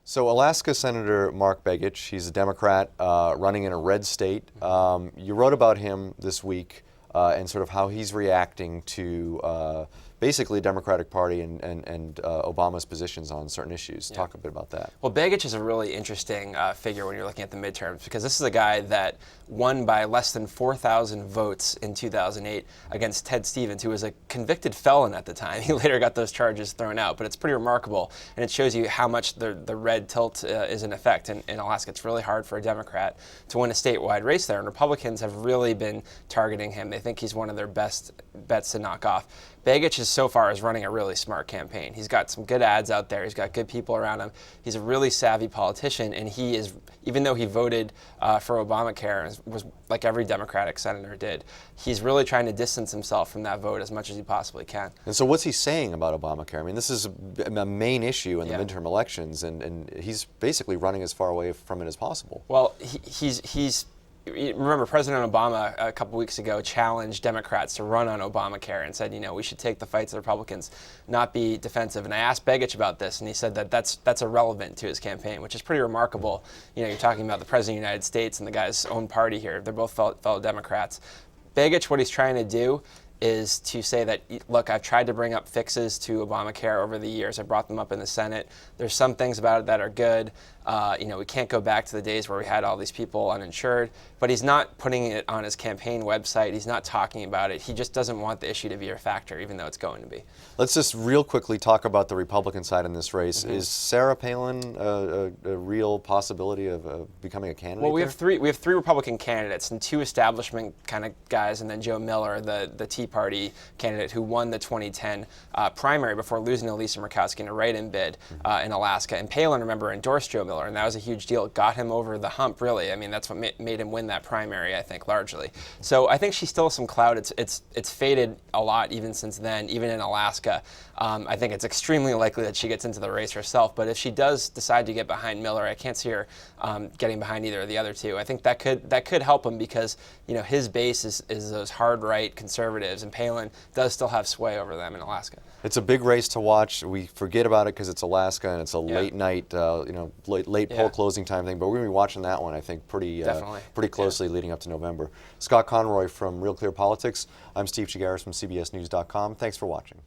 So Alaska Senator Mark Begich, he's a Democrat running in a red state. You wrote about him this week and sort of how he's reacting to basically Democratic Party and Obama's positions on certain issues. Yeah. Talk a bit about that. Well, Begich is a really interesting figure when you're looking at the midterms, because this is a guy that won by less than 4,000 votes in 2008 against Ted Stevens, who was a convicted felon at the time. He later got those charges thrown out, but it's pretty remarkable, and it shows you how much the red tilt is in effect in Alaska. It's really hard for a Democrat to win a statewide race there, and Republicans have really been targeting him. They think he's one of their best bets to knock off. Begich so far is running a really smart campaign. He's got some good ads out there. He's got good people around him. He's a really savvy politician, and he is, even though he voted for Obamacare, was like every Democratic senator did, he's really trying to distance himself from that vote as much as he possibly can. And so what's he saying about Obamacare? I mean, this is a main issue in the Yeah. midterm elections, and he's basically running as far away from it as possible. Well, he's remember, President Obama a couple weeks ago challenged Democrats to run on Obamacare and said, we should take the fight to the Republicans, not be defensive. And I asked Begich about this, and he said that that's irrelevant to his campaign, which is pretty remarkable. You're talking about the President of the United States and the guy's own party here. They're both fellow Democrats. Begich, what he's trying to do is to say that, look, I've tried to bring up fixes to Obamacare over the years. I brought them up in the Senate. There's some things about it that are good. We can't go back to the days where we had all these people uninsured, but he's not putting it on his campaign website. He's not talking about it. He just doesn't want the issue to be a factor, even though it's going to be. Let's just real quickly talk about the Republican side in this race. Mm-hmm. Is Sarah Palin a real possibility of becoming a candidate? Well, we have three Republican candidates and two establishment kind of guys, and then Joe Miller, the Tea Party candidate who won the 2010 primary before losing to Lisa Murkowski in a write-in bid in Alaska. And Palin, remember, endorsed Joe Miller, and that was a huge deal. It got him over the hump, really. I mean, that's what made him win that primary, I think, largely. So I think she still has some clout. It's faded a lot even since then, even in Alaska. I think it's extremely likely that she gets into the race herself, but if she does decide to get behind Miller, I can't see her getting behind either of the other two. I think that could help him because his base is those hard right conservatives, and Palin does still have sway over them in Alaska. It's a big race to watch. We forget about it because it's Alaska and it's a late night, late poll closing time thing. But we're going to be watching that one, I think, pretty closely leading up to November. Scott Conroy from Real Clear Politics. I'm Steve Chaggaris from CBSNews.com. Thanks for watching.